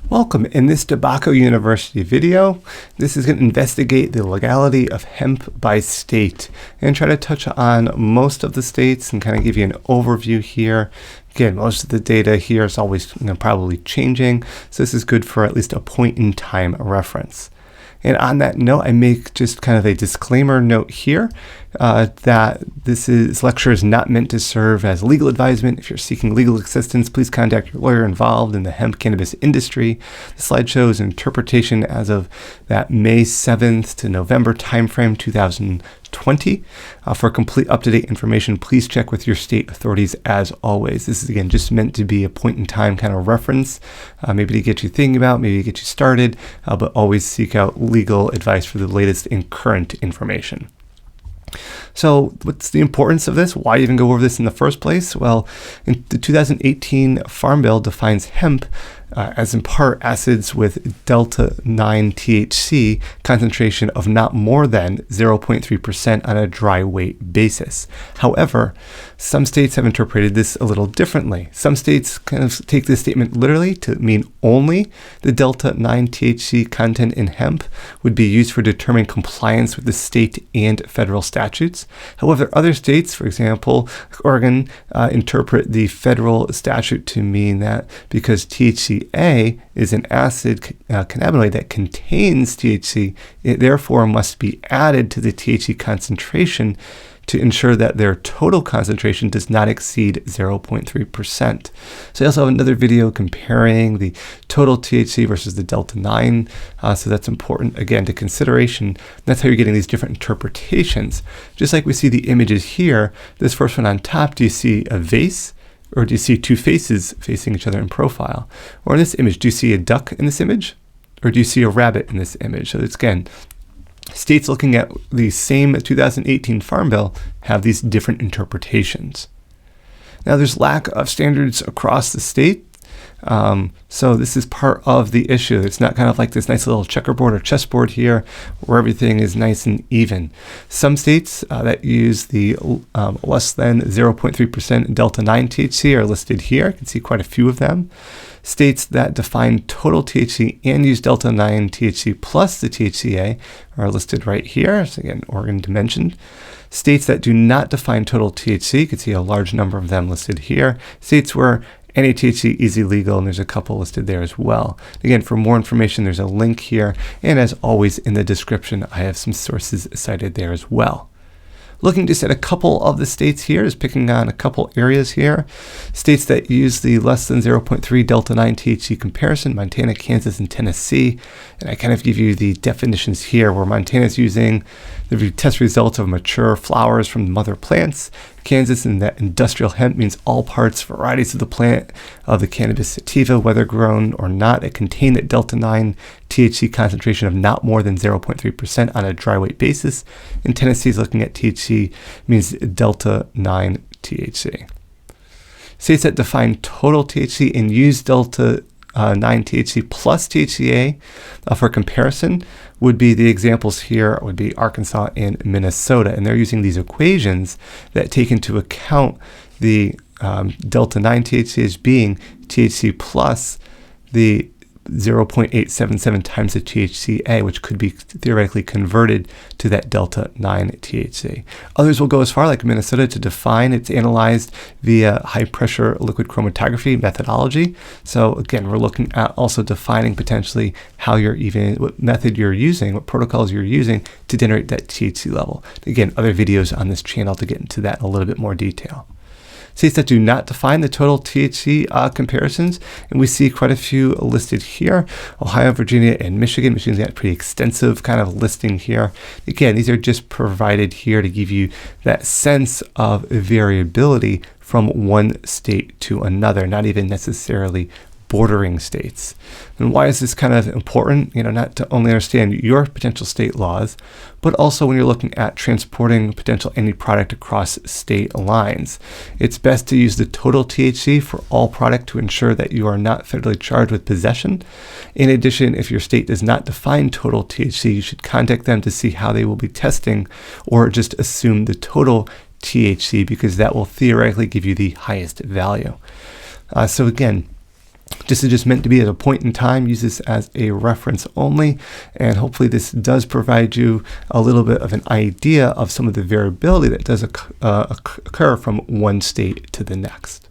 Welcome. In this Tobacco University video, this is going to investigate the legality of hemp by state and try to touch on most of the states and kind of give you an overview here. Again, most of the data here is always probably changing, so this is good for at least a point in time reference. And on that note, I make just kind of a disclaimer note here that this lecture is not meant to serve as legal advisement. If you're seeking legal assistance, please contact your lawyer involved in the hemp cannabis industry. The slide shows interpretation as of that May 7th to November timeframe 2020. For complete up-to-date information, please check with your state authorities as always. This is, again, just meant to be a point-in-time kind of reference, maybe to get you thinking about, maybe to get you started, but always seek out legal advice for the latest and current information. So what's the importance of this? Why even go over this in the first place? Well, in the 2018 Farm Bill defines hemp as in part acids with delta-9 THC concentration of not more than 0.3% on a dry weight basis. However, some states have interpreted this a little differently. Some states kind of take this statement literally to mean only the delta-9 THC content in hemp would be used for determining compliance with the state and federal statutes. However, other states, for example, Oregon, interpret the federal statute to mean that because THCA is an acid cannabinoid that contains THC, it therefore must be added to the THC concentration to ensure that their total concentration does not exceed 0.3%. So I also have another video comparing the total THC versus the delta-9. So that's important, again, to consideration. That's how you're getting these different interpretations. Just like we see the images here, this first one on top, do you see a vase? Or do you see two faces facing each other in profile? Or in this image, do you see a duck in this image? Or do you see a rabbit in this image? So it's, again, states looking at the same 2018 Farm Bill have these different interpretations. Now, there's lack of standards across the state. So this is part of the issue. It's not kind of like this nice little checkerboard or chessboard here where everything is nice and even. Some states that use the less than 0.3% delta-9 THC are listed here. You can see quite a few of them. States that define total THC and use delta-9 THC plus the THCA are listed right here. So again, Oregon mentioned. States that do not define total THC, you can see a large number of them listed here. States where any THC is illegal, and there's a couple listed there as well. Again, for more information, there's a link here, and as always in the description, I have some sources cited there as well. Looking just at a couple of the states here, is picking on a couple areas here. States that use the less than 0.3 delta-9 THC comparison, Montana, Kansas, and Tennessee. And I kind of give you the definitions here, where Montana is using the test results of mature flowers from mother plants. Kansas, and that industrial hemp means all parts, varieties of the plant of the cannabis sativa, whether grown or not, that contain that delta-9 THC concentration of not more than 0.3% on a dry weight basis. In Tennessee, is looking at THC means delta-9 THC. States that define total THC and use delta-9 THC plus THCA for comparison would be the examples here would be Arkansas and Minnesota, and they're using these equations that take into account the delta-9 THC as being THC plus the 0.877 times the THCA, which could be theoretically converted to that delta-9 THC. Others will go as far, like Minnesota, to define it's analyzed via high-pressure liquid chromatography methodology. So again, we're looking at also defining potentially how what method you're using, what protocols you're using to generate that THC level. Again, other videos on this channel to get into that in a little bit more detail. States that do not define the total THC comparisons, and we see quite a few listed here. Ohio, Virginia, and Michigan. Michigan's got a pretty extensive kind of listing here. Again, these are just provided here to give you that sense of variability from one state to another, not even necessarily bordering states. And why is this kind of important? Not to only understand your potential state laws, but also when you're looking at transporting potential any product across state lines. It's best to use the total THC for all product to ensure that you are not federally charged with possession. In addition, if your state does not define total THC, you should contact them to see how they will be testing, or just assume the total THC because that will theoretically give you the highest value. So again, This is just meant to be at a point in time. Use this as a reference only, and hopefully this does provide you a little bit of an idea of some of the variability that does occur from one state to the next.